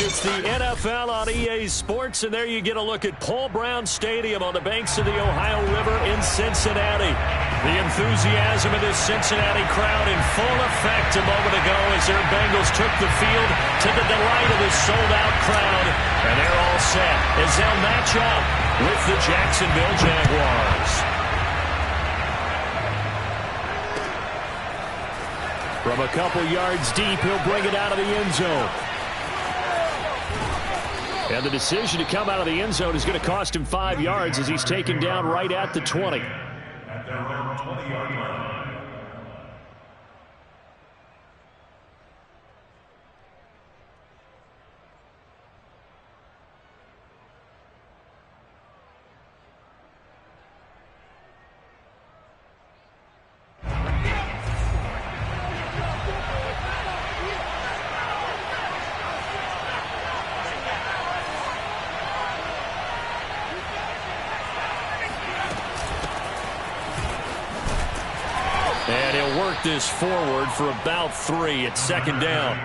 It's the NFL on EA Sports, and there you get a look at Paul Brown Stadium on the banks of the Ohio River in Cincinnati. The enthusiasm of this Cincinnati crowd in full effect a moment ago as their Bengals took the field to the delight of this sold-out crowd. And they're all set as they'll match up with the Jacksonville Jaguars. From a couple yards deep, he'll bring it out of the end zone. And the decision to come out of the end zone is going to cost him 5 yards as he's taken down right at the 20. At their own 20-yard line. And he'll work this forward for about 3 at second down.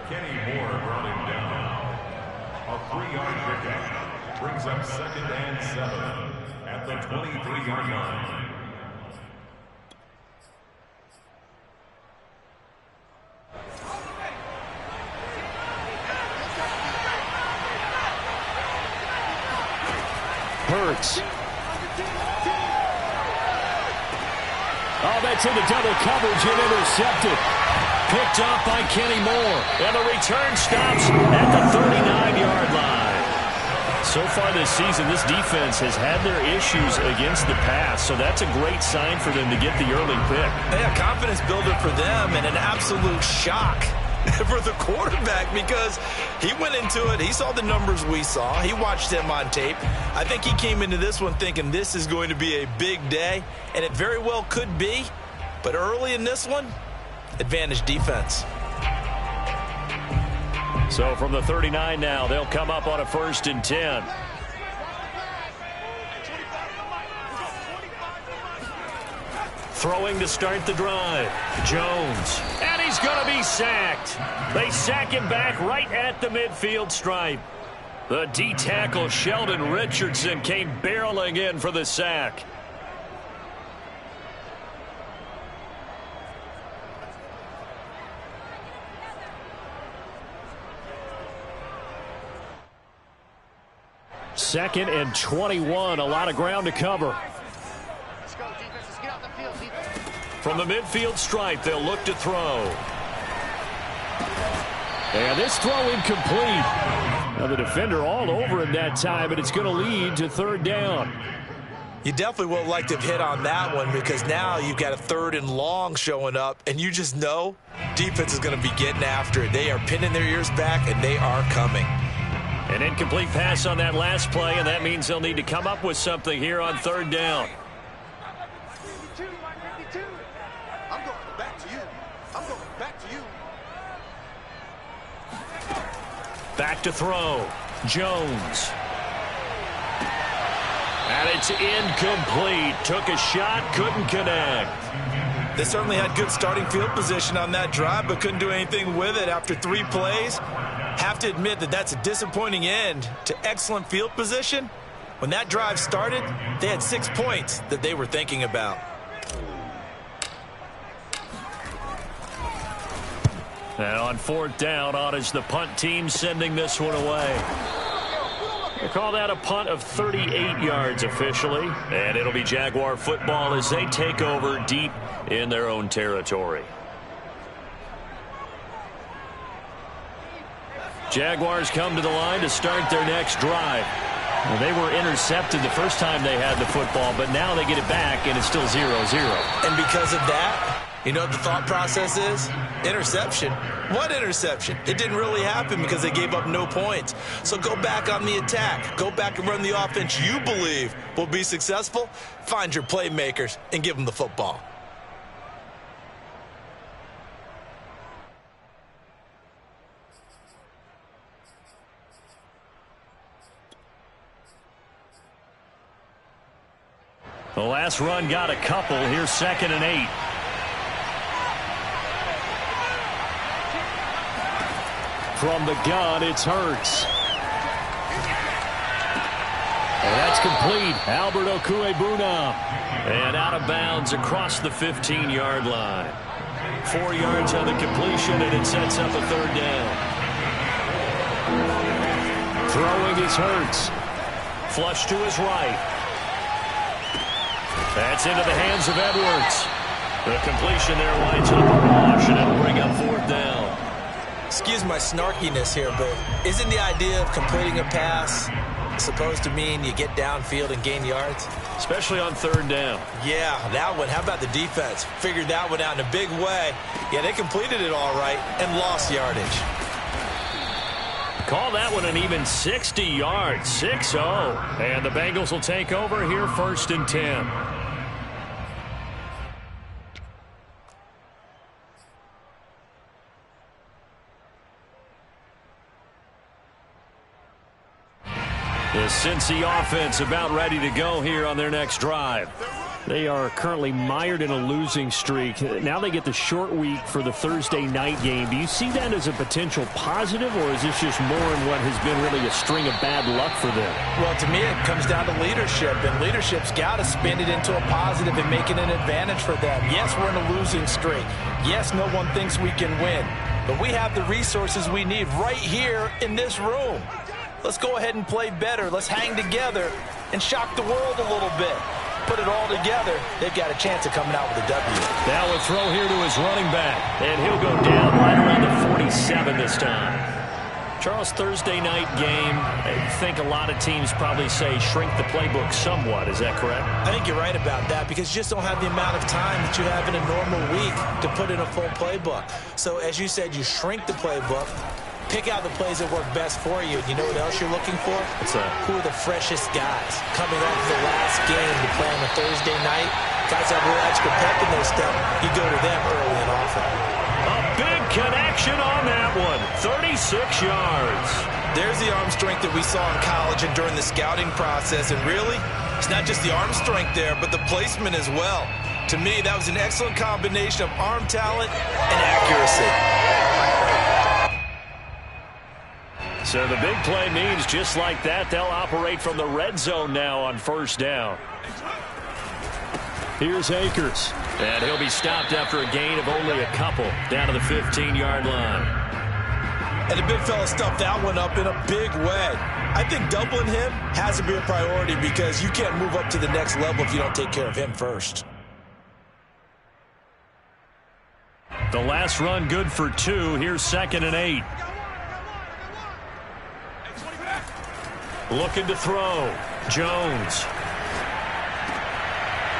Kenny Moore brought him down. A 3-yard pickup brings up 2nd and 7 at the 23-yard line. Hurts. Oh, that's into double coverage and intercepted. Picked up by Kenny Moore. And the return stops at the 39-yard line. So far this season, this defense has had their issues against the pass. So that's a great sign for them to get the early pick. Yeah, confidence builder for them and an absolute shock for the quarterback because he went into it. He saw the numbers we saw. He watched them on tape. I think he came into this one thinking this is going to be a big day, and it very well could be. But early in this one, advantage defense. So from the 39 now, they'll come up on a 1st and 10. Throwing to start the drive. Jones. And he's going to be sacked. They sack him back right at the midfield stripe. The D-tackle Sheldon Richardson came barreling in for the sack. Second and 21. A lot of ground to cover. From the midfield stripe, they'll look to throw. And this throw incomplete. Now the defender all over him that time, and it's going to lead to 3rd down. You definitely would like to have hit on that one because now you've got a 3rd and long showing up, and you just know defense is going to be getting after it. They are pinning their ears back, and they are coming. An incomplete pass on that last play, and that means they'll need to come up with something here on 3rd down. Back to throw. Jones. And it's incomplete. Took a shot, couldn't connect. They certainly had good starting field position on that drive, but couldn't do anything with it after 3 plays. Have to admit that that's a disappointing end to excellent field position. When that drive started, they had 6 points that they were thinking about. And on 4th down, on is the punt team sending this one away. They call that a punt of 38 yards officially. And it'll be Jaguar football as they take over deep in their own territory. Jaguars come to the line to start their next drive. Well, they were intercepted the first time they had the football, but now they get it back, and it's still 0-0. And because of that, you know what the thought process is? Interception. What interception? It didn't really happen because they gave up no points. So go back on the attack. Go back and run the offense you believe will be successful. Find your playmakers and give them the football. The last run got a couple. Here's 2nd and 8. From the gun, it's Hurts. And that's complete. Albert Okwuegbunam. And out of bounds across the 15-yard line. 4 yards on the completion, and it sets up a 3rd down. Throwing is Hurts. Flush to his right. That's into the hands of Edwards. The completion there winds up a wash, and it'll bring up 4th down. Excuse my snarkiness here, but isn't the idea of completing a pass supposed to mean you get downfield and gain yards? Especially on 3rd down. Yeah, that one. How about the defense? Figured that one out in a big way. Yeah, they completed it all right and lost yardage. Call that one an even 60 yards, 6-0. And the Bengals will take over here 1st and 10. The Cincy offense about ready to go here on their next drive. They are currently mired in a losing streak. Now they get the short week for the Thursday night game. Do you see that as a potential positive, or is this just more in what has been really a string of bad luck for them? Well, to me, it comes down to leadership, and leadership's got to spin it into a positive and make it an advantage for them. Yes, we're in a losing streak. Yes, no one thinks we can win, but we have the resources we need right here in this room. Let's go ahead and play better. Let's hang together and shock the world a little bit. Put it all together, they've got a chance of coming out with a W. Now a throw here to his running back, and he'll go down right around the 47 this time. Charles, Thursday night game, I think a lot of teams probably say shrink the playbook somewhat. Is that correct? I think you're right about that because you just don't have the amount of time that you have in a normal week to put in a full playbook. So as you said, you shrink the playbook, pick out the plays that work best for you. You know what else you're looking for? What's that? Who are the freshest guys coming off the last game to play on a Thursday night? Guys have a little extra pep in their step. You go to them early and often. A big connection on that one. 36 yards. There's the arm strength that we saw in college and during the scouting process. And really, it's not just the arm strength there, but the placement as well. To me, that was an excellent combination of arm talent and accuracy. So the big play means just like that, they'll operate from the red zone now on 1st down. Here's Akers. And he'll be stopped after a gain of only a couple down to the 15-yard line. And the big fella stuffed that one up in a big way. I think doubling him has to be a priority because you can't move up to the next level if you don't take care of him first. The last run good for 2. Here's 2nd and 8. Looking to throw. Jones.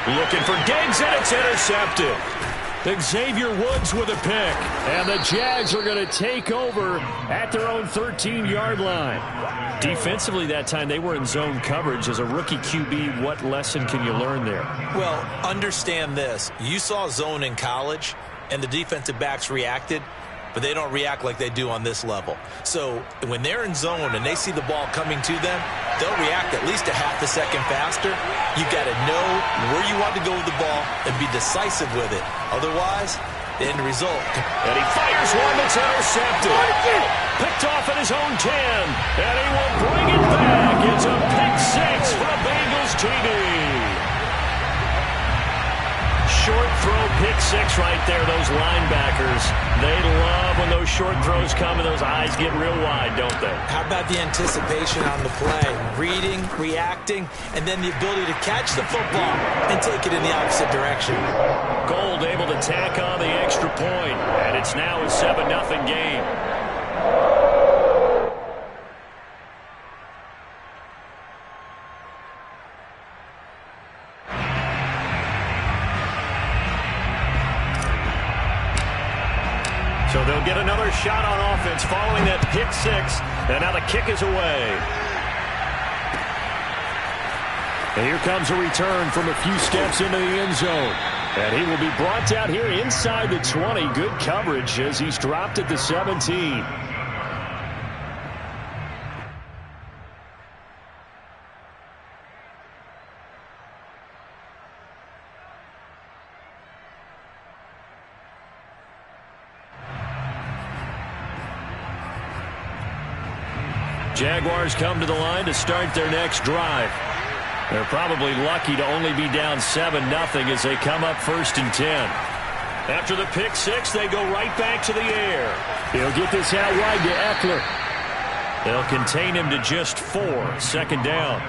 Looking for Diggs, and it's intercepted. Xavier Woods with a pick. And the Jags are going to take over at their own 13-yard line. Defensively that time, they were in zone coverage. As a rookie QB, what lesson can you learn there? Well, understand this. You saw zone in college, and the defensive backs reacted, but they don't react like they do on this level. So when they're in zone and they see the ball coming to them, they'll react at least a half a second faster. You've got to know where you want to go with the ball and be decisive with it. Otherwise, the end result. And he fires one that's intercepted. Picked off at his own 10. And he will bring it back. It's a pick 6 for a Bengals TD. Short throw, pick 6 right there. Those linebackers, they love when those short throws come and those eyes get real wide, don't they? How about the anticipation on the play? Reading, reacting, and then the ability to catch the football and take it in the opposite direction. Gold able to tack on the extra point, and it's now a 7-0 game. So they'll get another shot on offense following that pick six. And now the kick is away. And here comes a return from a few steps into the end zone. And he will be brought down here inside the 20. Good coverage as he's dropped at the 17. Jaguars come to the line to start their next drive. They're probably lucky to only be down 7-0 as they come up 1st and 10. After the pick six, they go right back to the air. He'll get this out wide to Eckler. They'll contain him to just 4. 2nd down.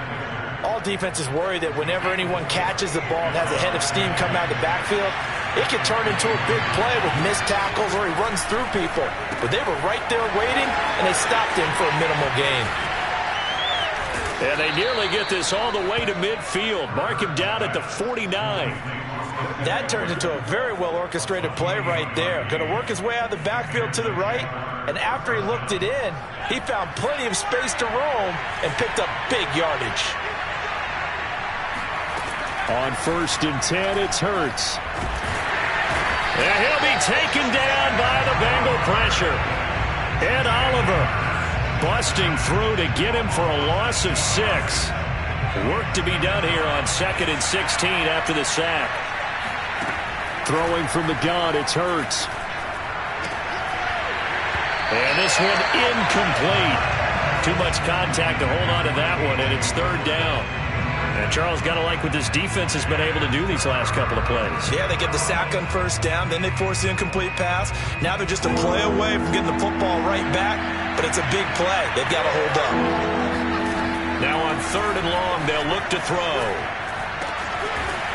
All defenses worry that whenever anyone catches the ball and has a head of steam come out of the backfield, it can turn into a big play with missed tackles or he runs through people. But they were right there waiting, and they stopped him for a minimal gain. And they nearly get this all the way to midfield. Mark him down at the 49. That turns into a very well-orchestrated play right there. Going to work his way out of the backfield to the right, and after he looked it in, he found plenty of space to roam and picked up big yardage. On 1st and 10, it's Hurts. And he'll be taken down by the Bengal pressure. Ed Oliver busting through to get him for a loss of 6. Work to be done here on 2nd and 16 after the sack. Throwing from the gun, it's Hurts. And this one incomplete. Too much contact to hold on to that one, and it's 3rd down. And Charles, got to like what this defense has been able to do these last couple of plays. Yeah, they get the sack on 1st down, then they force the incomplete pass. Now they're just a play away from getting the football right back, but it's a big play. They've got to hold up. Now on 3rd and long, they'll look to throw.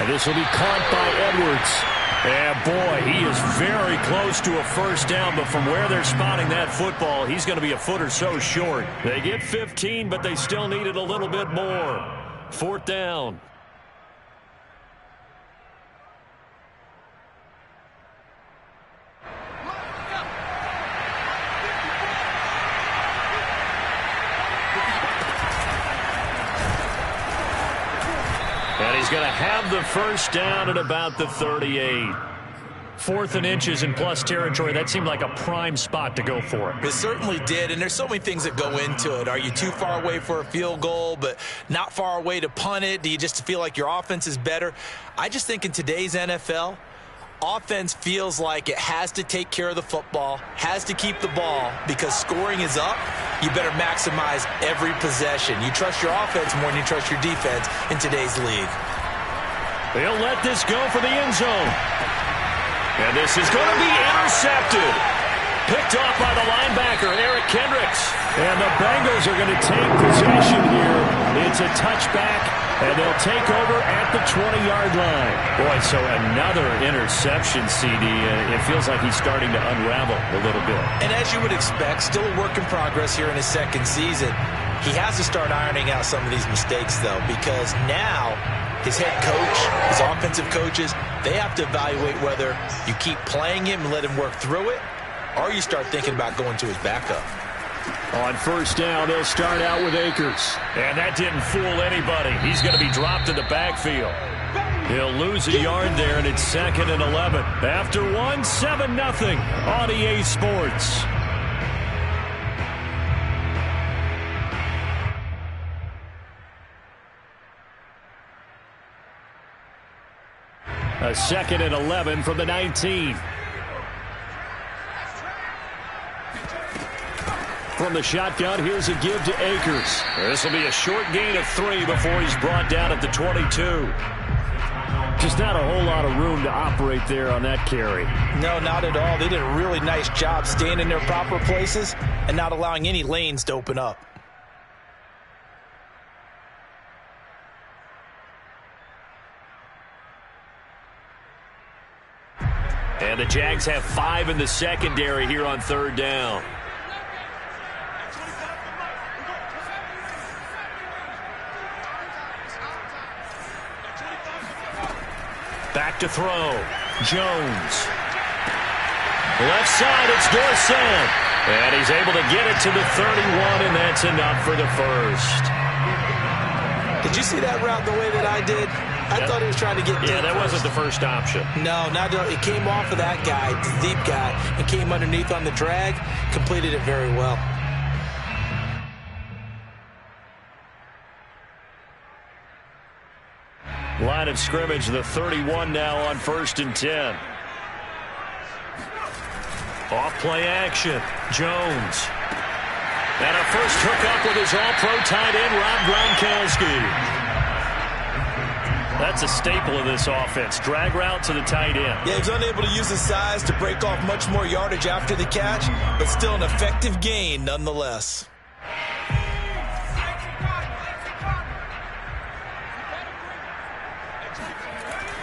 And this will be caught by Edwards. And boy, he is very close to a 1st down, but from where they're spotting that football, he's going to be a foot or so short. They get 15, but they still need it a little bit more. 4th down. And he's going to have the 1st down at about the 38. 4th and inches in plus territory. That seemed like a prime spot to go for it. It certainly did, and there's so many things that go into it. Are you too far away for a field goal, but not far away to punt it? Do you just feel like your offense is better? I just think in today's NFL, offense feels like it has to take care of the football, has to keep the ball, because scoring is up. You better maximize every possession. You trust your offense more than you trust your defense in today's league. They'll let this go for the end zone. And this is going to be intercepted. Picked off by the linebacker, Eric Kendricks. And the Bengals are going to take possession here. It's a touchback, and they'll take over at the 20-yard line. Boy, so another interception, CD. It feels like he's starting to unravel a little bit. And as you would expect, still a work in progress here in his 2nd season. He has to start ironing out some of these mistakes, though, because now his head coach, his offensive coaches, they have to evaluate whether you keep playing him and let him work through it, or you start thinking about going to his backup. On 1st down, they'll start out with Akers. And that didn't fool anybody. He's going to be dropped in the backfield. He'll lose a yard there, and it's 2nd and 11. After 1, 7-0 on EA Sports. A 2nd and 11 from the 19. From the shotgun, here's a give to Akers. This will be a short gain of 3 before he's brought down at the 22. Just not a whole lot of room to operate there on that carry. No, not at all. They did a really nice job staying in their proper places and not allowing any lanes to open up. And the Jags have 5 in the secondary here on 3rd down. Back to throw. Jones. Left side, it's Dorsett. And he's able to get it to the 31, and that's enough for the first. Did you see that route the way that I did? I thought he was trying to get deep. Yeah, that wasn't the first option. No, it came off of that guy, the deep guy, and came underneath on the drag, completed it very well. Line of scrimmage, the 31 now on 1st and 10. Off play action, Jones. And a first hookup with his all-pro tight end, Rob Gronkowski. That's a staple of this offense. Drag route to the tight end. Yeah, he was unable to use his size to break off much more yardage after the catch, but still an effective gain nonetheless.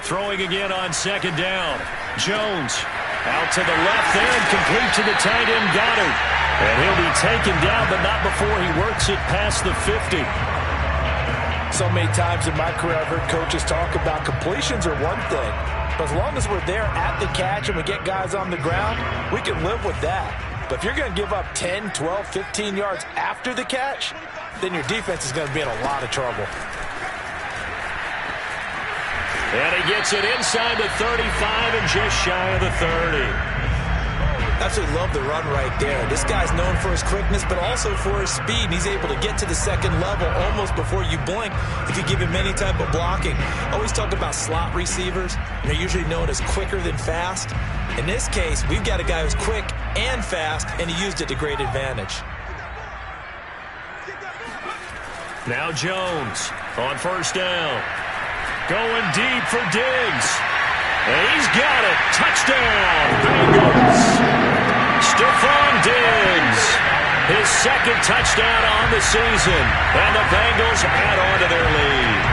Throwing again on 2nd down. Jones out to the left there and complete to the tight end, Goddard. And he'll be taken down, but not before he works it past the 50. So many times in my career I've heard coaches talk about completions are one thing, but as long as we're there at the catch and we get guys on the ground, we can live with that. But if you're going to give up 10, 12, 15 yards after the catch, then your defense is going to be in a lot of trouble. And he gets it inside the 35 and just shy of the 30. Absolutely love the run right there. This guy's known for his quickness, but also for his speed. And he's able to get to the second level almost before you blink if you give him any type of blocking. Always talk about slot receivers, and they're usually known as quicker than fast. In this case, we've got a guy who's quick and fast, and he used it to great advantage. Now Jones on 1st down. Going deep for Diggs. And he's got it. Touchdown, Bengals. Stephon Diggs. His 2nd touchdown on the season. And the Bengals add on to their lead.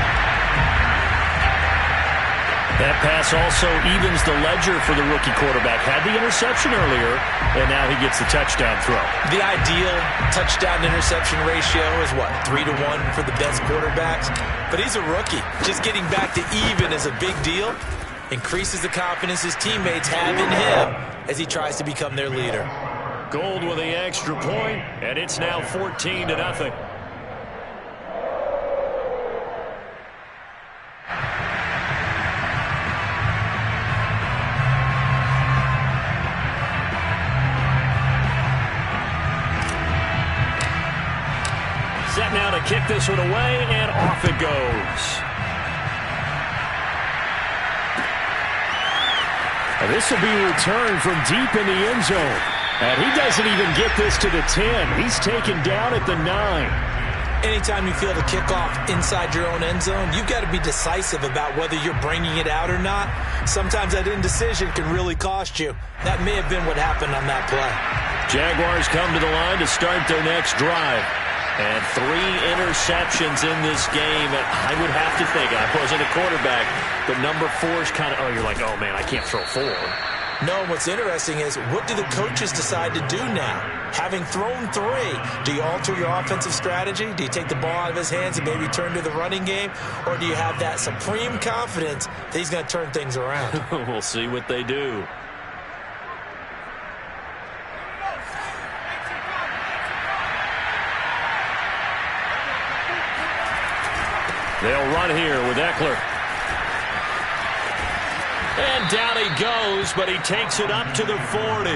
That pass also evens the ledger for the rookie quarterback. Had the interception earlier, and now he gets the touchdown throw. The ideal touchdown-interception ratio is, what, 3-1 for the best quarterbacks? But he's a rookie. Just getting back to even is a big deal. Increases the confidence his teammates have in him as he tries to become their leader. Gold with the extra point, and it's now 14-0. Set now to kick this one away, and off it goes. And this will be returned from deep in the end zone. And he doesn't even get this to the 10. He's taken down at the 9. Anytime you feel the kickoff inside your own end zone, you've got to be decisive about whether you're bringing it out or not. Sometimes that indecision can really cost you. That may have been what happened on that play. Jaguars come to the line to start their next drive. And 3 interceptions in this game. I would have to think, I wasn't a quarterback, but number 4 is kind of, you're like, oh, man, I can't throw 4. No, what's interesting is, what do the coaches decide to do now? Having thrown 3, do you alter your offensive strategy? Do you take the ball out of his hands and maybe turn to the running game? Or do you have that supreme confidence that he's going to turn things around? We'll see what they do. They'll run here with Eckler. And down he goes, but he takes it up to the 40.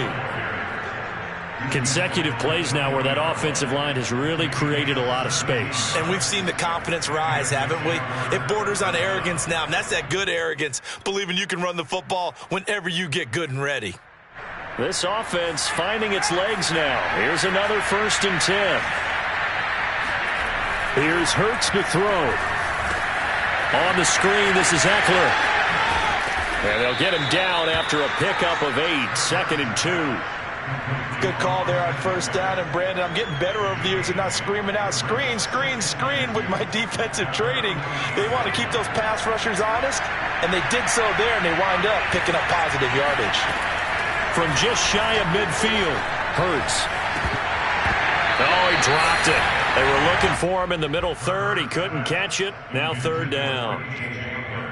Consecutive plays now where that offensive line has really created a lot of space. And we've seen the confidence rise, haven't we? It borders on arrogance now, and that's that good arrogance, believing you can run the football whenever you get good and ready. This offense finding its legs now. Here's another 1st and 10. Here's Hurts to throw. On the screen, this is Eckler. And they'll get him down after a pickup of 8, 2nd and 2. Good call there on 1st down. And, Brandon, I'm getting better over the years and not screaming out, screen, screen, screen with my defensive training. They want to keep those pass rushers honest, and they did so there, and they wind up picking up positive yardage. From just shy of midfield, Hurts. Oh, he dropped it. They were looking for him in the middle third. He couldn't catch it. Now 3rd down.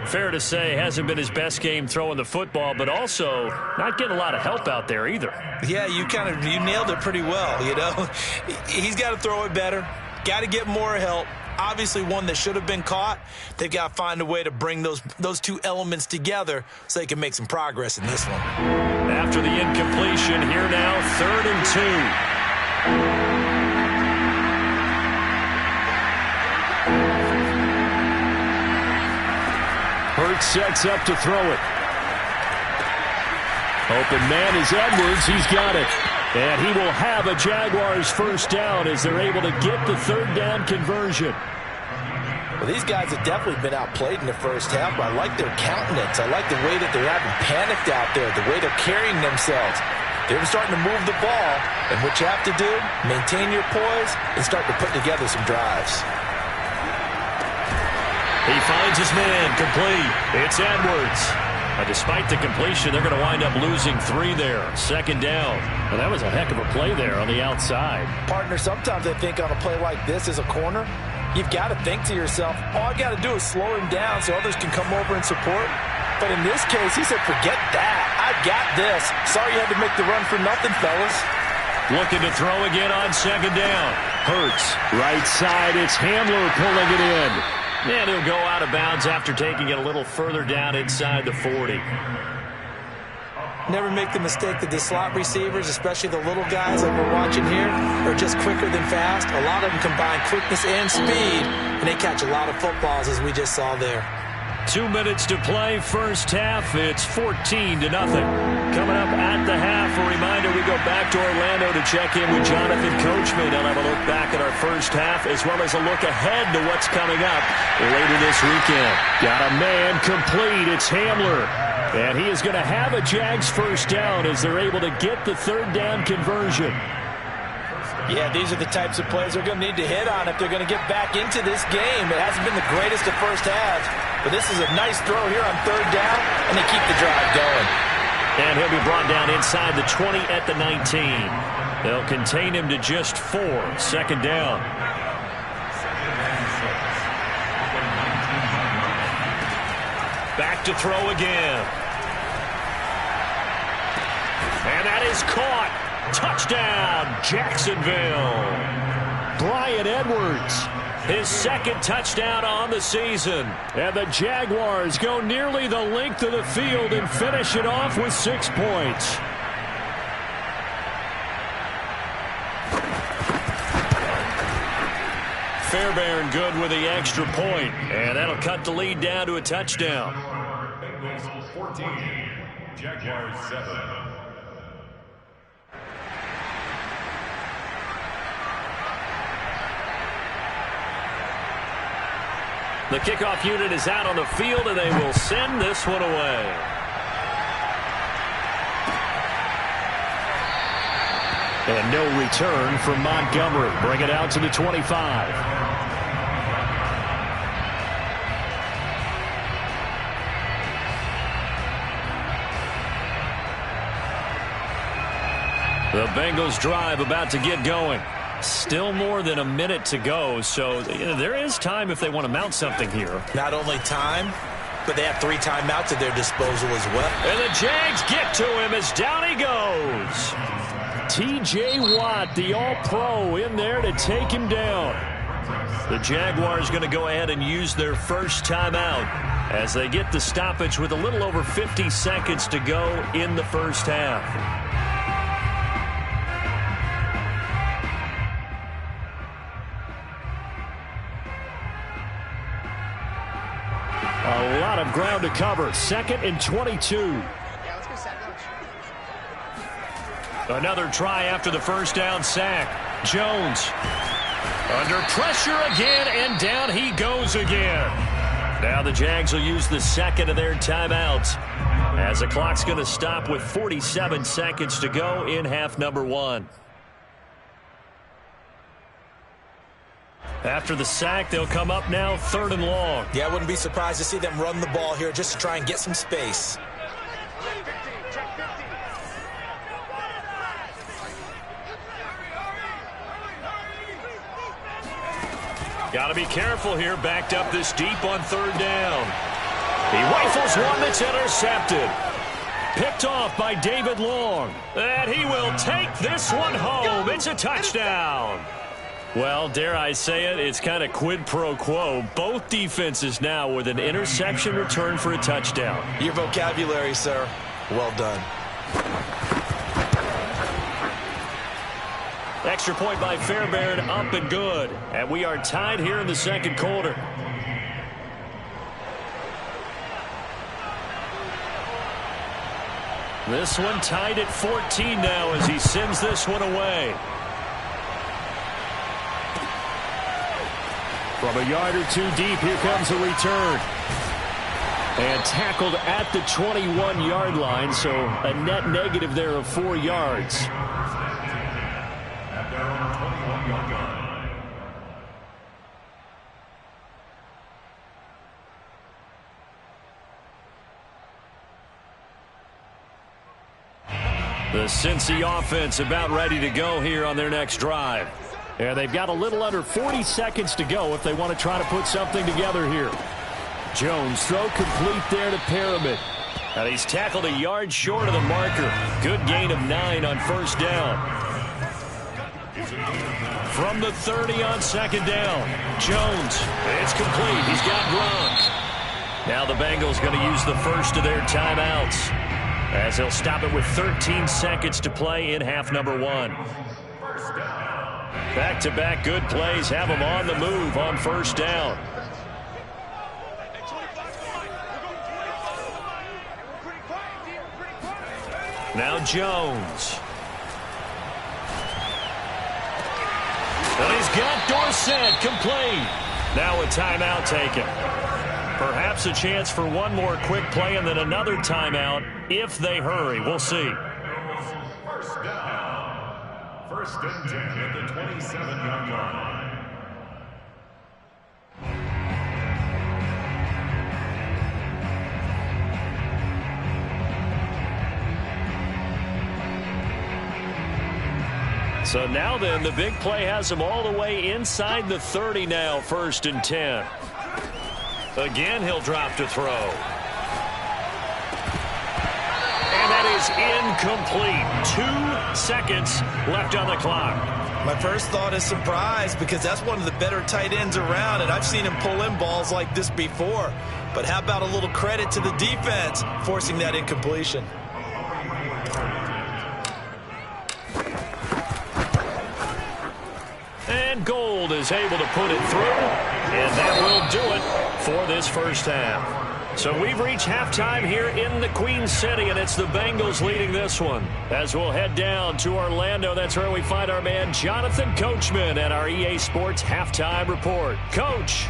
Fair to say, hasn't been his best game throwing the football, but also not getting a lot of help out there either. Yeah, you nailed it pretty well, you know. He's got to throw it better, got to get more help. Obviously one that should have been caught. They've got to find a way to bring those two elements together so they can make some progress in this one. After the incompletion, here now, 3rd and 2. Hurts sets up to throw it. Open man is Edwards. He's got it. And he will have a Jaguars first down as they're able to get the 3rd down conversion. Well, these guys have definitely been outplayed in the first half, but I like their countenance. I like the way that they're having panicked out there, the way they're carrying themselves. They're starting to move the ball, and what you have to do, maintain your poise and start to put together some drives. He finds his man, complete. It's Edwards. Despite the completion, they're going to wind up losing 3 there. 2nd down. Well, that was a heck of a play there on the outside. Partner, sometimes I think on a play like this as a corner, you've got to think to yourself, all I got to do is slow him down so others can come over and support. But in this case, he said, forget that. I've got this. Sorry you had to make the run for nothing, fellas. Looking to throw again on 2nd down. Hurts. Right side, it's Hamler pulling it in. And he'll go out of bounds after taking it a little further down inside the 40. Never make the mistake that the slot receivers, especially the little guys like we're watching here, are just quicker than fast. A lot of them combine quickness and speed, and they catch a lot of footballs, as we just saw there. 2 minutes to play, first half. It's 14-0. Coming up at the half, a reminder, we go back to Orlando to check in with Jonathan Coachman. I'll have a look back at our first half as well as a look ahead to what's coming up later this weekend. Got a man complete. It's Hamler. And he is going to have a Jags first down as they're able to get the 3rd down conversion. Yeah, these are the types of plays they're going to need to hit on if they're going to get back into this game. It hasn't been the greatest of first halves, but this is a nice throw here on 3rd down, and they keep the drive going. And he'll be brought down inside the 20 at the 19. They'll contain him to just 4. 2nd down. Back to throw again. And that is caught. Touchdown, Jacksonville. Bryan Edwards, his 2nd touchdown on the season. And the Jaguars go nearly the length of the field and finish it off with 6 points. Fairbairn good with the extra point, and that'll cut the lead down to a touchdown. Bengals 14, Jaguars 7. The kickoff unit is out on the field, and they will send this one away. And no return from Montgomery. Bring it out to the 25. The Bengals drive about to get going. Still more than a minute to go, so there is time if they want to mount something here. Not only time, but they have 3 timeouts at their disposal as well. And the Jags get to him as down he goes. T.J. Watt, the All-Pro, in there to take him down. The Jaguars going to go ahead and use their first timeout as they get the stoppage with a little over 50 seconds to go in the first half. A lot of ground to cover. 2nd and 22. Another try after the first down sack. Jones under pressure again, and down he goes again. Now the Jags will use the 2nd of their timeouts as the clock's going to stop with 47 seconds to go in half number 1. After the sack, they'll come up now 3rd and long. Yeah, I wouldn't be surprised to see them run the ball here just to try and get some space. Got to be careful here, backed up this deep on 3rd down. He rifles one that's intercepted. Picked off by David Long. And he will take this one home. It's a touchdown. Well, dare I say it, it's kind of quid pro quo. Both defenses now with an interception return for a touchdown. Your vocabulary, sir. Well done. Extra point by Fairbairn, up and good. And we are tied here in the second quarter. This one tied at 14 now as he sends this one away. From a yard or two deep, here comes a return. And tackled at the 21-yard line, so a net negative there of 4 yards. The Cincy offense about ready to go here on their next drive. And they've got a little under 40 seconds to go if they want to try to put something together here. Jones, throw complete there to Perriman. And he's tackled a yard short of the marker. Good gain of 9 on first down. From the 30 on second down. Jones, it's complete. He's got Gronk. Now the Bengals going to use the first of their timeouts, as they'll stop it with 13 seconds to play in half number 1. Back-to-back good plays have them on the move on first down. Now Jones. And he's got Dorsett complete. Now a timeout taken. Perhaps a chance for one more quick play and then another timeout if they hurry. We'll see. First down. First and 10 at the 27-yard line. So now then, the big play has them all the way inside the 30 now, first and 10. Again, he'll drop to throw. And that is incomplete. 2 seconds left on the clock. My first thought is surprise, because that's one of the better tight ends around, and I've seen him pull in balls like this before. But how about a little credit to the defense forcing that incompletion? And Gold is able to put it through, and that will do it for this first half. So we've reached halftime here in the Queen City, and it's the Bengals leading this one. As we'll head down to Orlando, that's where we find our man Jonathan Coachman at our EA Sports Halftime Report. Coach.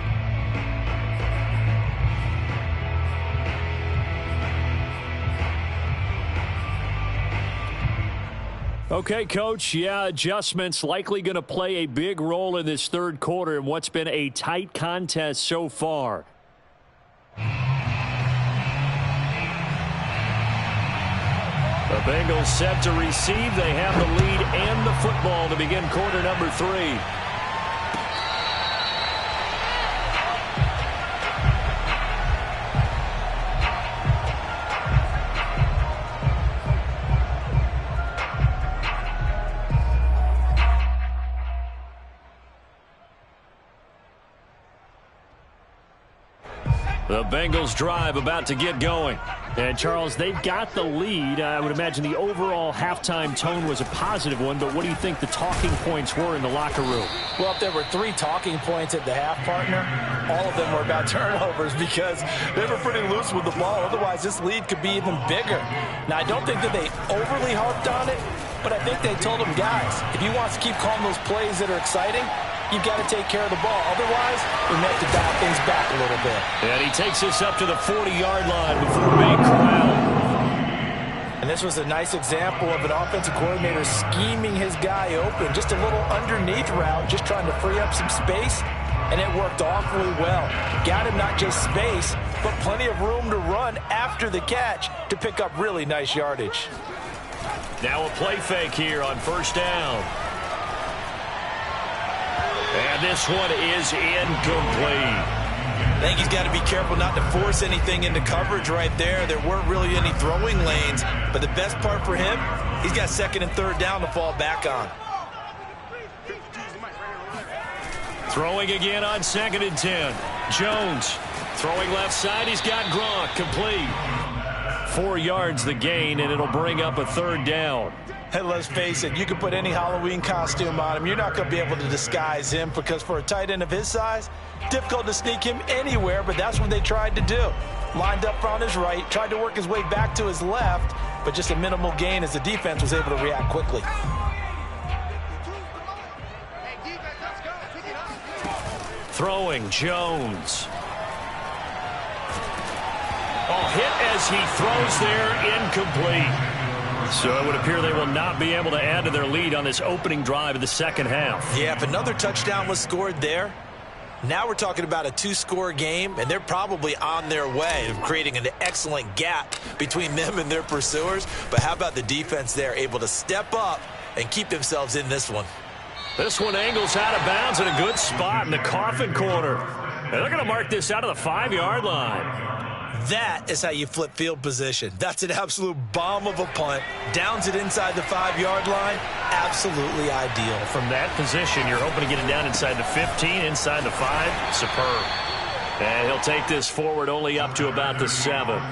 Okay, Coach, yeah, adjustments likely going to play a big role in this third quarter in what's been a tight contest so far. The Bengals set to receive. They have the lead and the football to begin quarter number 3. The Bengals drive about to get going. And, Charles, they've got the lead. I would imagine the overall halftime tone was a positive one, but what do you think the talking points were in the locker room? Well, if there were 3 talking points at the half, partner, all of them were about turnovers because they were pretty loose with the ball. Otherwise, this lead could be even bigger. Now, I don't think that they overly harped on it, but I think they told them, guys, if you want to keep calling those plays that are exciting, you've got to take care of the ball. Otherwise, we may have to dial things back a little bit. And he takes us up to the 40-yard line before being corralled. And this was a nice example of an offensive coordinator scheming his guy open. Just a little underneath route, just trying to free up some space, and it worked awfully well. Got him not just space, but plenty of room to run after the catch to pick up really nice yardage. Now a play fake here on first down. And this one is incomplete. I think he's got to be careful not to force anything into coverage right there. There weren't really any throwing lanes, but the best part for him, he's got second and third down to fall back on. Throwing again on 2nd and 10. Jones throwing left side. He's got Gronk complete. 4 yards the gain, and it'll bring up a 3rd down. Hey, let's face it, you can put any Halloween costume on him. You're not going to be able to disguise him because for a tight end of his size, difficult to sneak him anywhere, but that's what they tried to do. Lined up on his right, tried to work his way back to his left, but just a minimal gain as the defense was able to react quickly. Throwing, Jones. Hit as he throws there, incomplete. So it would appear they will not be able to add to their lead on this opening drive of the second half. Yeah, if another touchdown was scored there, now we're talking about a 2-score game, and they're probably on their way of creating an excellent gap between them and their pursuers. But how about the defense there, able to step up and keep themselves in this one? This one angles out of bounds in a good spot in the coffin corner. And they're going to mark this out of the 5-yard line. That is how you flip field position. That's an absolute bomb of a punt. Downs it inside the 5-yard line. Absolutely ideal. From that position, you're hoping to get it down inside the 15, inside the 5. Superb. And he'll take this forward only up to about the 7.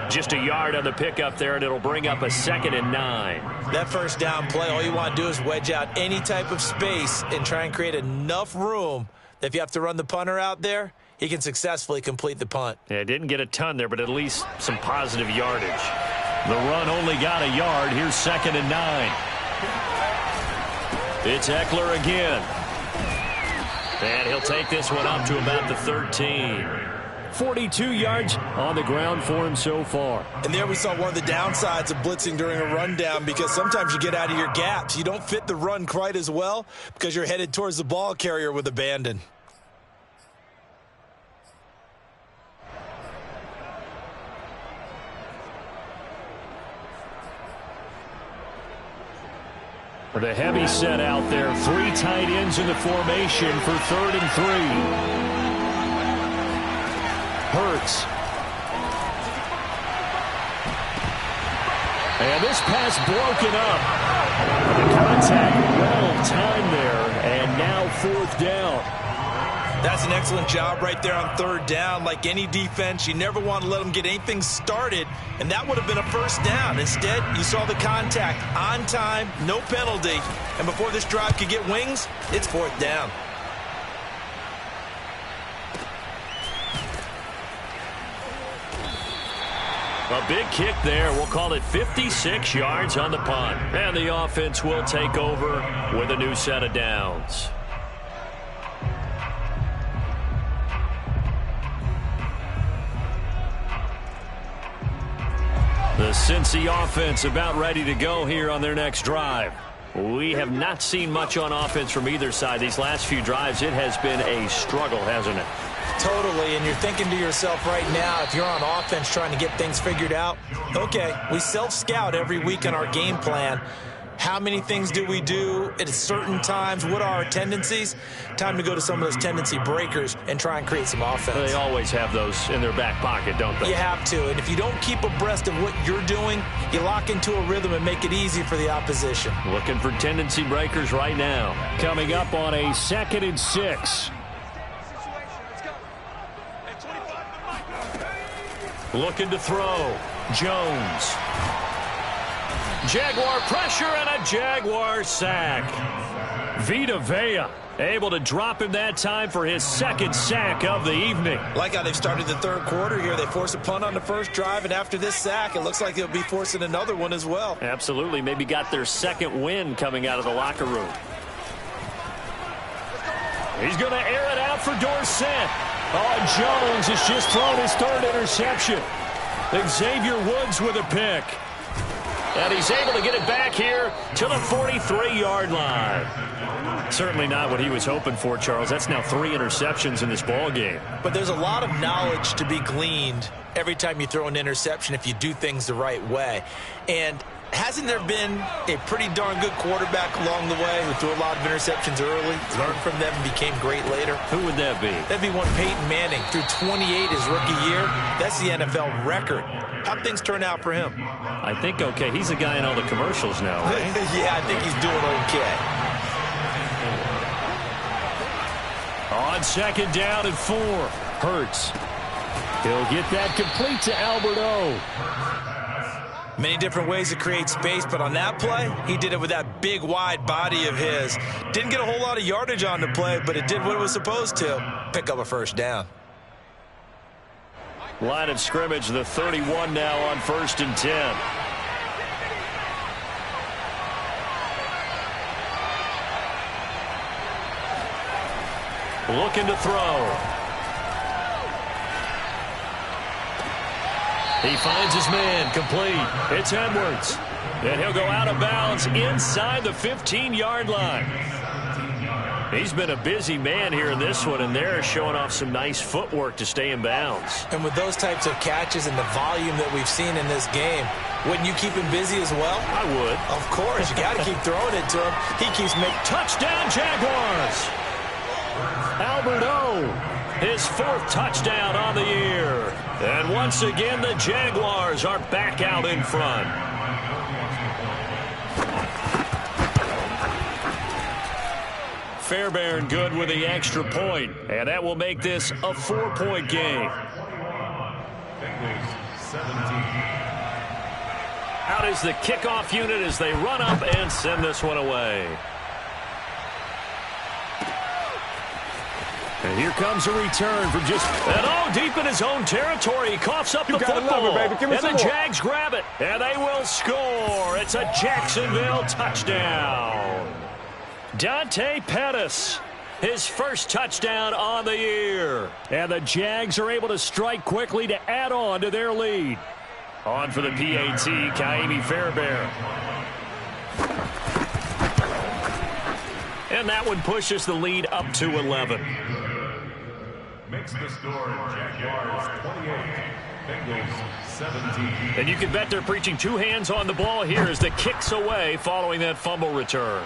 Just a yard on the pickup there, and it'll bring up a 2nd and 9. That first down play, all you want to do is wedge out any type of space and try and create enough room that if you have to run the punter out there, he can successfully complete the punt. Yeah, didn't get a ton there, but at least some positive yardage. The run only got a yard. Here's 2nd and 9. It's Eckler again. And he'll take this one up to about the 13. 42 yards on the ground for him so far. And there we saw one of the downsides of blitzing during a rundown, because sometimes you get out of your gaps. You don't fit the run quite as well because you're headed towards the ball carrier with abandon. With a heavy set out there, 3 tight ends in the formation for 3rd and 3. Hurts. And this pass broken up. The contact well timed there, and now 4th down. That's an excellent job right there on 3rd down. Like any defense, you never want to let them get anything started, and that would have been a 1st down. Instead, you saw the contact on time, no penalty, and before this drive could get wings, it's 4th down. A big kick there. We'll call it 56 yards on the punt. And the offense will take over with a new set of downs. The Cincy offense about ready to go here on their next drive. We have not seen much on offense from either side. These last few drives, it has been a struggle, hasn't it? Totally, and you're thinking to yourself right now, if you're on offense trying to get things figured out, okay, we self-scout every week on our game plan. How many things do we do at certain times? What are our tendencies? Time to go to some of those tendency breakers and try and create some offense. They always have those in their back pocket, don't they? You have to, and if you don't keep abreast of what you're doing, you lock into a rhythm and make it easy for the opposition. Looking for tendency breakers right now. Coming up on a 2nd and 6. Looking to throw. Jones. Jaguar pressure and a Jaguar sack. Vita Vea able to drop him that time for his 2nd sack of the evening. Like how they've started the 3rd quarter here. They force a punt on the first drive, and after this sack, it looks like they'll be forcing another one as well. Absolutely. Maybe got their 2nd win coming out of the locker room. He's going to air it out for Dorsett. Oh, Jones has just thrown his 3rd interception. Xavier Woods with a pick. And he's able to get it back here to the 43-yard line. Certainly not what he was hoping for, Charles. That's now 3 interceptions in this ball game. But there's a lot of knowledge to be gleaned every time you throw an interception if you do things the right way. And hasn't there been a pretty darn good quarterback along the way who threw a lot of interceptions early, learned from them, and became great later? Who would that be? That'd be one Peyton Manning. Threw 28 his rookie year. That's the NFL record. How'd things turn out for him? I think okay. He's a guy in all the commercials now, right? Yeah, I think he's doing okay. On second down and 4. Hurts. He'll get that complete to Albert O. Many different ways to create space, but on that play, he did it with that big, wide body of his. Didn't get a whole lot of yardage on the play, but it did what it was supposed to. Pick up a first down. Line of scrimmage, the 31 now on 1st and 10. Looking to throw. He finds his man, complete. It's Edwards. And he'll go out of bounds inside the 15-yard line. He's been a busy man here in this one, and they're showing off some nice footwork to stay in bounds. And with those types of catches and the volume that we've seen in this game, wouldn't you keep him busy as well? I would. Of course. You got to keep throwing it to him. He keeps making... Touchdown, Jaguars! Albert O, his 4th touchdown on the year. And once again, the Jaguars are back out in front. Fairbairn good with the extra point, and that will make this a 4-point game. Out is the kickoff unit as they run up and send this one away. And here comes a return from just, and deep in his own territory. He coughs up the football, and the Jags grab it, and they will score. It's a Jacksonville touchdown. Dante Pettis, his 1st touchdown on the year. And the Jags are able to strike quickly to add on to their lead. On for the PAT, Ka'imi Fairbairn. And that one pushes the lead up to 11. Makes the score Jaguars 28, Bengals 17. And you can bet they're preaching 2 hands on the ball here as the kick's away following that fumble return.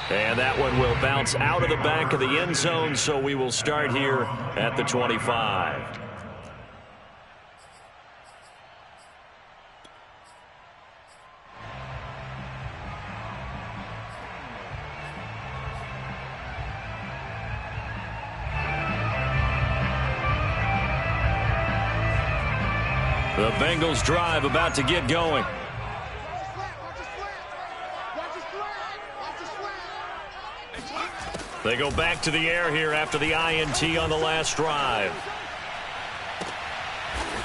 And that one will bounce out of the back of the end zone, so we will start here at the 25. The Bengals drive about to get going. They go back to the air here after the INT on the last drive.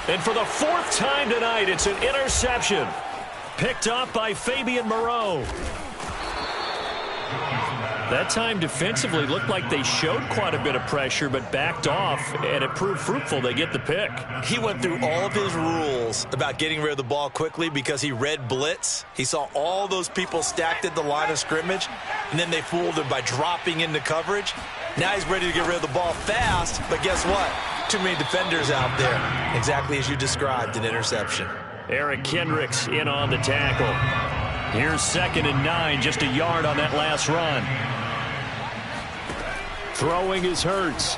And for the 4th time tonight, it's an interception. Picked up by Fabian Moreau. That time defensively looked like they showed quite a bit of pressure but backed off, and it proved fruitful. They get the pick. He went through all of his rules about getting rid of the ball quickly because he read blitz. He saw all those people stacked at the line of scrimmage, and then they fooled him by dropping into coverage. Now he's ready to get rid of the ball fast, but guess what? Too many defenders out there. Exactly as you described, an interception. Eric Kendricks in on the tackle. Here's 2nd and 9, just a yard on that last run. Throwing is Hurts.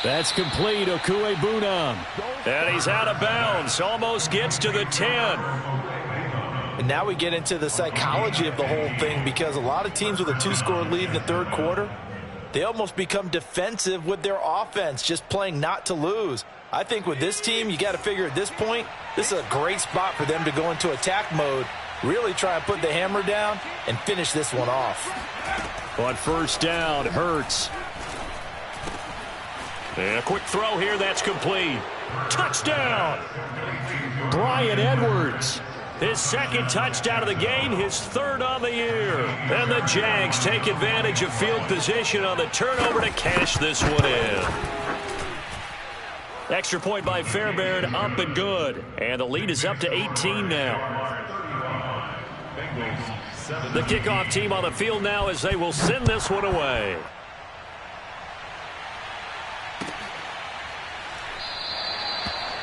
That's complete, Okuegbunam. And he's out of bounds, almost gets to the 10. And now we get into the psychology of the whole thing, because a lot of teams with a 2-score lead in the 3rd quarter, they almost become defensive with their offense, just playing not to lose. I think with this team, you got to figure at this point, this is a great spot for them to go into attack mode, really try and put the hammer down and finish this one off. On 1st down, Hurts. And a quick throw here, that's complete. Touchdown! Bryan Edwards. His 2nd touchdown of the game, his 3rd on the year. And the Jags take advantage of field position on the turnover to cash this one in. Extra point by Fairbairn, up and good. And the lead is up to 18 now. The kickoff team on the field now as they will send this one away.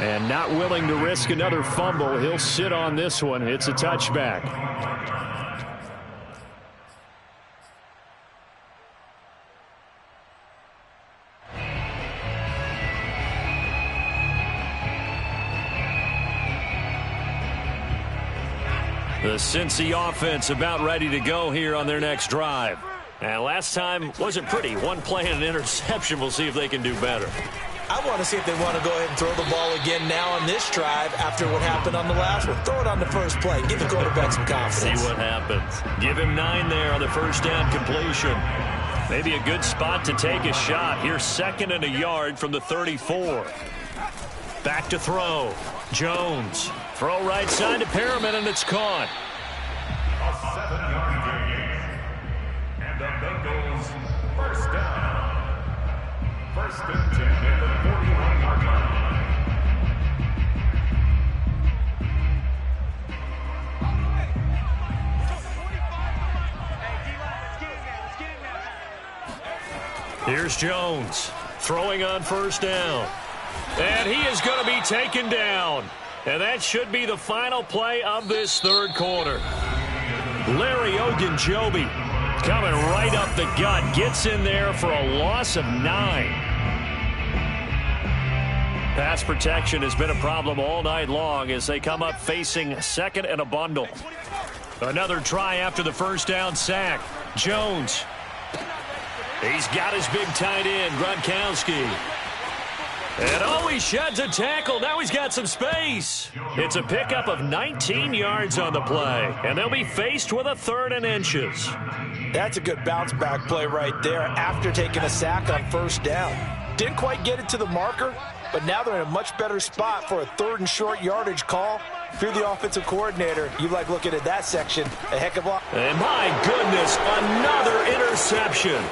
And not willing to risk another fumble. He'll sit on this one. It's a touchback. The Cincy offense about ready to go here on their next drive. And last time wasn't pretty. One play and an interception. We'll see if they can do better. I want to see if they want to go ahead and throw the ball again now on this drive after what happened on the last one. Throw it on the first play. Give the quarterback some confidence. See what happens. Give him 9 there on the first down completion. Maybe a good spot to take a shot. Here's 2nd and a yard from the 34. Back to throw. Jones. Throw right side to Perriman, and it's caught. A 7-yard gain. And the Bengals first down. 1st and 10 at the 41-yard line. Here's Jones throwing on first down. And he is going to be taken down. And that should be the final play of this third quarter. Larry Ogunjobi coming right up the gut. Gets in there for a loss of 9. Pass protection has been a problem all night long as they come up facing 2nd and a bundle. Another try after the first down sack. Jones. He's got his big tight end, Gronkowski. And oh, he sheds a tackle. Now he's got some space. It's a pickup of 19 yards on the play. And they'll be faced with a 3rd and inches. That's a good bounce back play right there after taking a sack on first down. Didn't quite get it to the marker, but now they're in a much better spot for a 3rd and short yardage call. If you're the offensive coordinator, you like looking at that section a heck of a lot. And my goodness, another interception.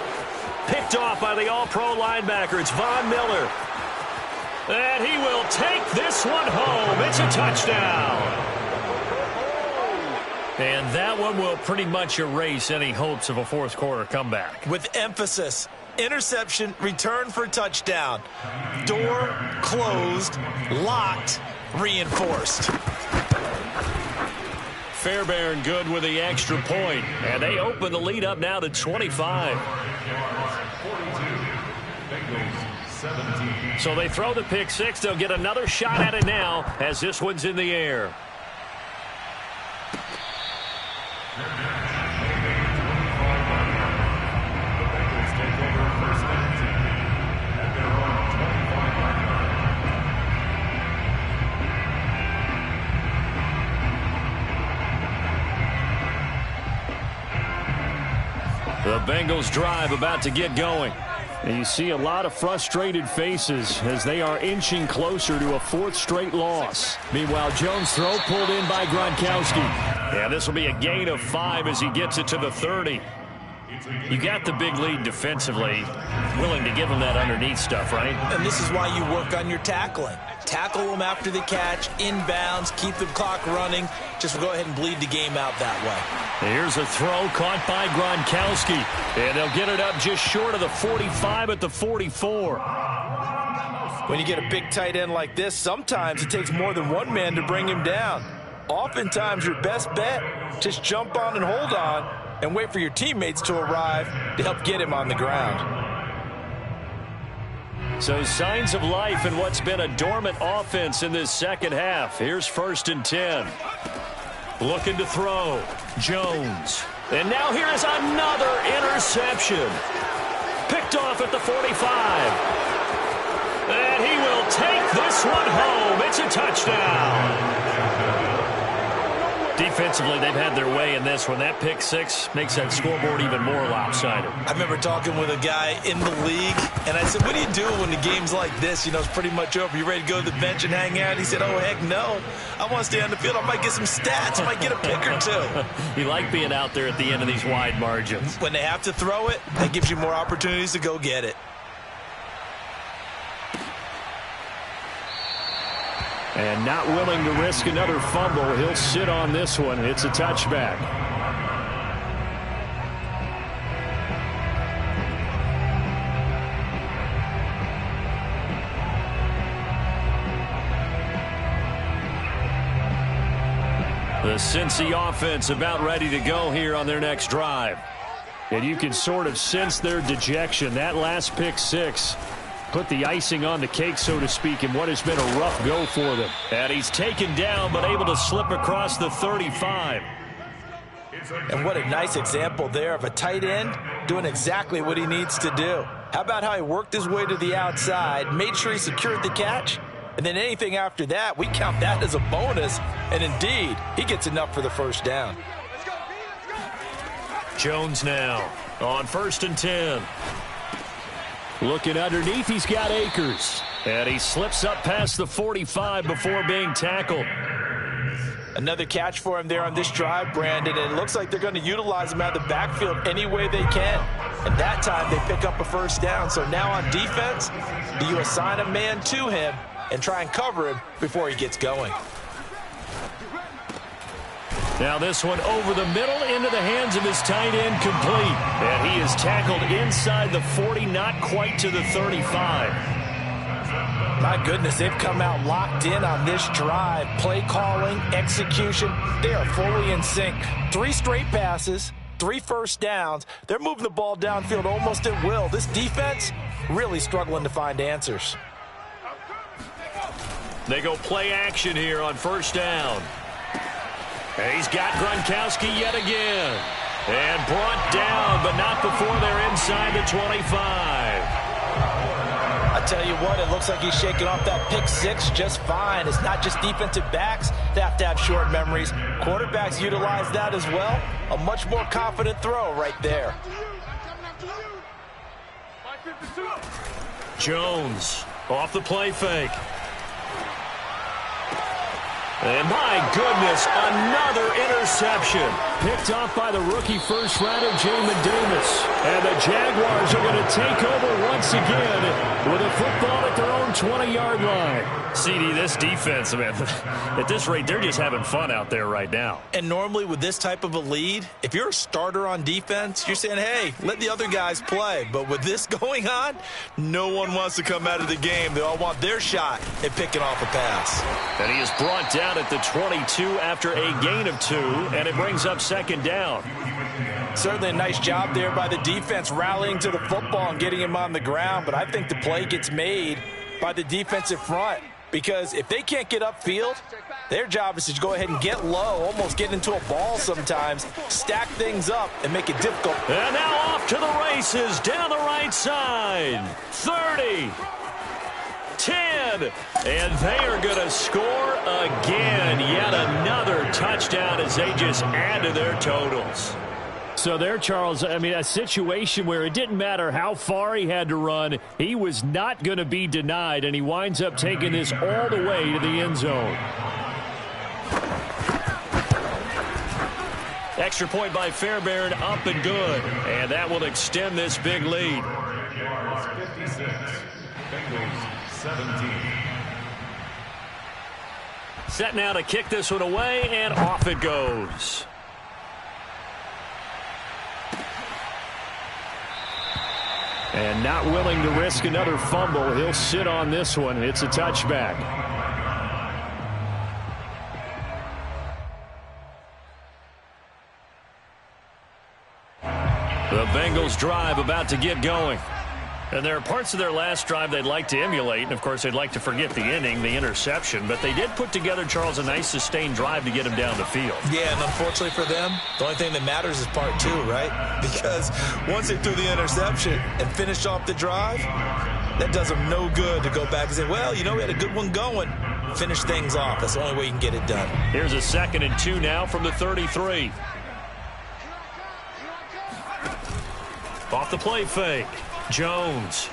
Picked off by the all-pro linebacker. It's Von Miller. And he will take this one home. It's a touchdown. And that one will pretty much erase any hopes of a fourth quarter comeback. With emphasis, interception, return for touchdown. Door closed, locked, reinforced. Fairbairn good with the extra point. And they open the lead up now to 25. 17. So they throw the pick 6. They'll get another shot at it now as this one's in the air. The Bengals take over 1st and 10 at their own 25-yard line. The Bengals drive about to get going. And you see a lot of frustrated faces as they are inching closer to a 4th straight loss. Meanwhile, Jones' throw pulled in by Gronkowski. And this will be a gain of 5 as he gets it to the 30. You got the big lead defensively. Willing to give him that underneath stuff, right? And this is why you work on your tackling. Tackle them after the catch, inbounds, keep the clock running. Just go ahead and bleed the game out that way. Here's a throw caught by Gronkowski. And they'll get it up just short of the 45 at the 44. When you get a big tight end like this, sometimes it takes more than one man to bring him down. Oftentimes, your best bet, just jump on and hold on and wait for your teammates to arrive to help get him on the ground. So signs of life in what's been a dormant offense in this second half. Here's 1st and 10. Looking to throw. Jones. And now here is another interception. Picked off at the 45. And he will take this one home. It's a touchdown. Defensively, they've had their way in this one. That pick 6 makes that scoreboard even more lopsided. I remember talking with a guy in the league, and I said, what do you do when the game's like this? You know, it's pretty much over. You ready to go to the bench and hang out? He said, oh, heck no. I want to stay on the field. I might get some stats. I might get a pick or 2. You like being out there at the end of these wide margins. When they have to throw it, that gives you more opportunities to go get it. And not willing to risk another fumble. He'll sit on this one. It's a touchback. The Cincy offense about ready to go here on their next drive. And you can sort of sense their dejection. That last pick six put the icing on the cake, so to speak, in what has been a rough go for them. And he's taken down, but able to slip across the 35. And what a nice example there of a tight end doing exactly what he needs to do. How about how he worked his way to the outside, made sure he secured the catch, and then anything after that, we count that as a bonus. And indeed, he gets enough for the first down. Jones now on 1st and 10. Looking underneath, he's got Akers. And he slips up past the 45 before being tackled. Another catch for him there on this drive, Brandon, and it looks like they're going to utilize him out of the backfield any way they can. And that time they pick up a first down. So now on defense, do you assign a man to him and try and cover him before he gets going? Now this one over the middle into the hands of his tight end, complete. And he is tackled inside the 40, not quite to the 35. My goodness, they've come out locked in on this drive. Play calling, execution, they are fully in sync. 3 straight passes, 3 first downs. They're moving the ball downfield almost at will. This defense really struggling to find answers. They go play action here on 1st down. And he's got Gronkowski yet again. And brought down, but not before they're inside the 25. I tell you what, it looks like he's shaking off that pick six just fine. It's not just defensive backs that have to have short memories. Quarterbacks utilize that as well. A much more confident throw right there. Jones off the play fake. And my goodness, another interception. Picked off by the rookie first rounder, Jamin Davis. And the Jaguars are going to take over once again with a football at their own 20-yard line. CD, this defense, man, at this rate, they're just having fun out there right now. And normally with this type of a lead, if you're a starter on defense, you're saying, hey, let the other guys play. But with this going on, no one wants to come out of the game. They all want their shot at picking off a pass. And he is brought down at the 22 after a gain of 2, and it brings up 2nd down. Certainly a nice job there by the defense rallying to the football and getting him on the ground, but I think the play gets made by the defensive front, because if they can't get upfield, their job is to go ahead and get low, almost get into a ball sometimes, stack things up, and make it difficult. And now off to the races down the right side. 30. 10, and they are going to score again. Yet another touchdown as they just add to their totals. So there, Charles, I mean, a situation where it didn't matter how far he had to run, he was not going to be denied, and he winds up taking this all the way to the end zone. Extra point by Fairbairn, up and good, and that will extend this big lead. 56, Bengals 17. Set now to kick this one away, and off it goes. And not willing to risk another fumble, he'll sit on this one. It's a touchback. The Bengals drive about to get going. And there are parts of their last drive they'd like to emulate. And, of course, they'd like to forget the inning, the interception. But they did put together, Charles, a nice sustained drive to get him down the field. Yeah, and unfortunately for them, the only thing that matters is part 2, right? Because once they threw the interception and finished off the drive, that does them no good to go back and say, well, you know, we had a good one going. Finish things off. That's the only way you can get it done. Here's a 2nd and 2 now from the 33. Off the play fake. Jones.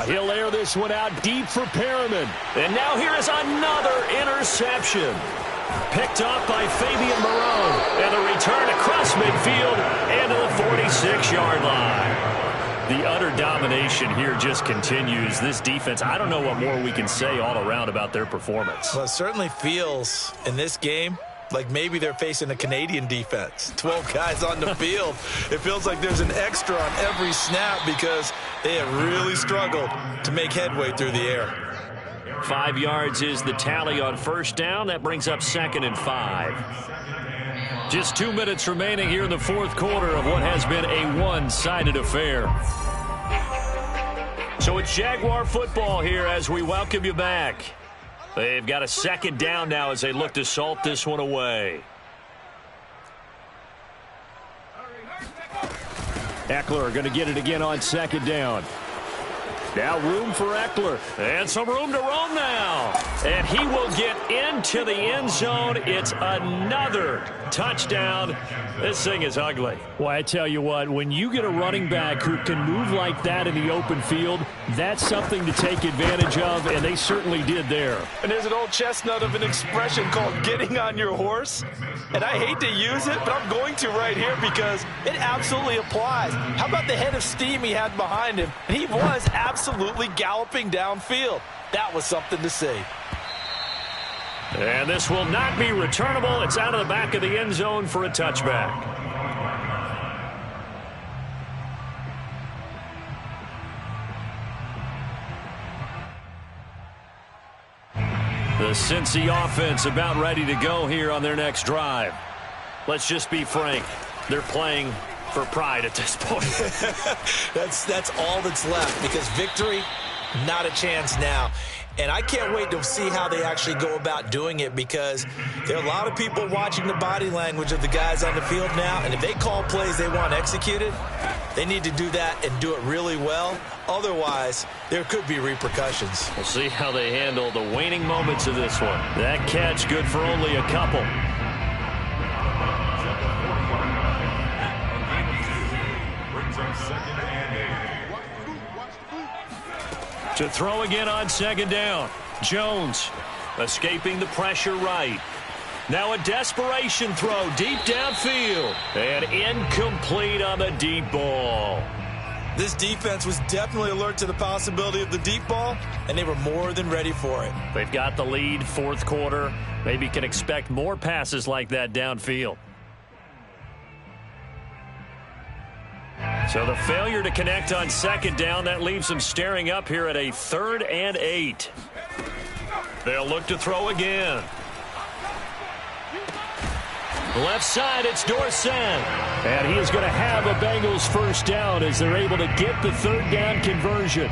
He'll air this one out deep for Perriman. And now here is another interception. Picked off by Fabian Moreau. And a return across midfield and to the 46-yard line. The utter domination here just continues. This defense, I don't know what more we can say all around about their performance. Well, it certainly feels in this game like maybe they're facing a Canadian defense. 12 guys on the field. It feels like there's an extra on every snap because they have really struggled to make headway through the air. 5 yards is the tally on first down. That brings up 2nd and 5. Just 2 minutes remaining here in the fourth quarter of what has been a one-sided affair. So it's Jaguar football here as we welcome you back. They've got a 2nd down now as they look to salt this one away. Eckler going to get it again on 2nd down. Now room for Eckler. And some room to roam now. And he will get into the end zone. It's another touchdown. This thing is ugly. Well, I tell you what, when you get a running back who can move like that in the open field, that's something to take advantage of, and they certainly did there. And there's an old chestnut of an expression called getting on your horse. And I hate to use it, but I'm going to right here because it absolutely applies. How about the head of steam he had behind him? And he was absolutely galloping downfield. That was something to see. And this will not be returnable. It's out of the back of the end zone for a touchback. The Cincy offense about ready to go here on their next drive. Let's just be frank. They're playing for pride at this point. That's all that's left because victory, not a chance now. And I can't wait to see how they actually go about doing it because there are a lot of people watching the body language of the guys on the field now. And if they call plays they want executed, they need to do that and do it really well. Otherwise, there could be repercussions. We'll see how they handle the waning moments of this one. That catch good for only a couple. To throw again on 2nd down. Jones escaping the pressure right. Now a desperation throw deep downfield. And incomplete on the deep ball. This defense was definitely alert to the possibility of the deep ball, and they were more than ready for it. They've got the lead, fourth quarter. Maybe can expect more passes like that downfield. So the failure to connect on 2nd down, that leaves them staring up here at a 3rd and 8. They'll look to throw again. Left side, it's Dorsett. And he is going to have a Bengals first down as they're able to get the 3rd down conversion.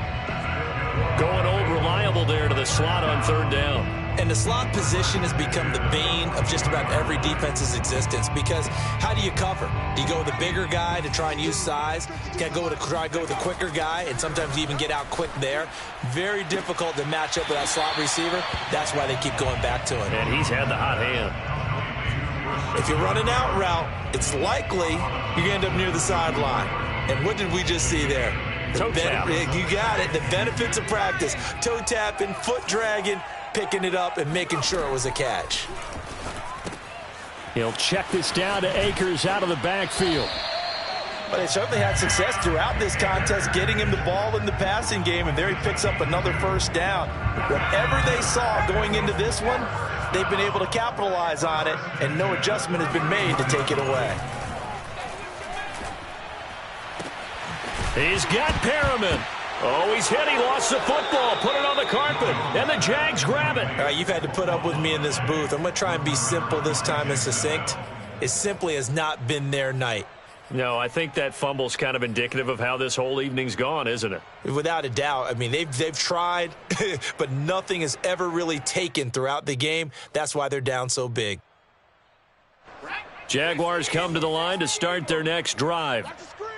Going old reliable there to the slot on 3rd down. And the slot position has become the bane of just about every defense's existence because how do you cover? Do you go with a bigger guy to try and use size? You got to try to go with a quicker guy, and sometimes you even get out quick there. Very difficult to match up with that slot receiver. That's why they keep going back to him. And he's had the hot hand. If you're running out route, it's likely you're going to end up near the sideline. And what did we just see there? Toe tap. You got it. The benefits of practice. Toe tapping, foot dragging, picking it up and making sure it was a catch. He'll check this down to Akers out of the backfield. But they certainly had success throughout this contest getting him the ball in the passing game, and there he picks up another first down. Whatever they saw going into this one, they've been able to capitalize on it, and no adjustment has been made to take it away. He's got Perriman. Oh, he's hit. He lost the football. Put it on the carpet. And the Jags grab it. All right, you've had to put up with me in this booth. I'm going to try and be simple this time and succinct. It simply has not been their night. No, I think that fumble's kind of indicative of how this whole evening's gone, isn't it? Without a doubt. I mean, they've tried, but nothing has ever really taken throughout the game. That's why they're down so big. Jaguars come to the line to start their next drive.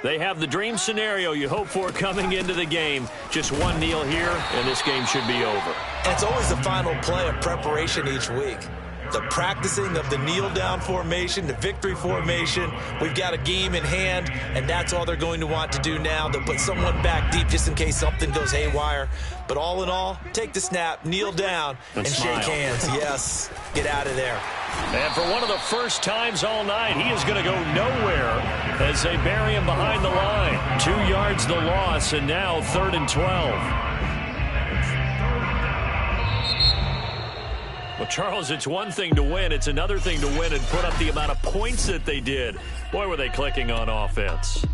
They have the dream scenario you hope for coming into the game. Just one kneel here, and this game should be over. And it's always the final play of preparation each week. The practicing of the kneel-down formation, the victory formation. We've got a game in hand, and that's all they're going to want to do now. They'll put someone back deep just in case something goes haywire. But all in all, take the snap, kneel down, and shake hands. Yes, get out of there. And for one of the first times all night, he is going to go nowhere as they bury him behind the line. 2 yards the loss, and now 3rd and 12. Well, Charles, it's one thing to win. It's another thing to win and put up the amount of points that they did. Boy, were they clicking on offense.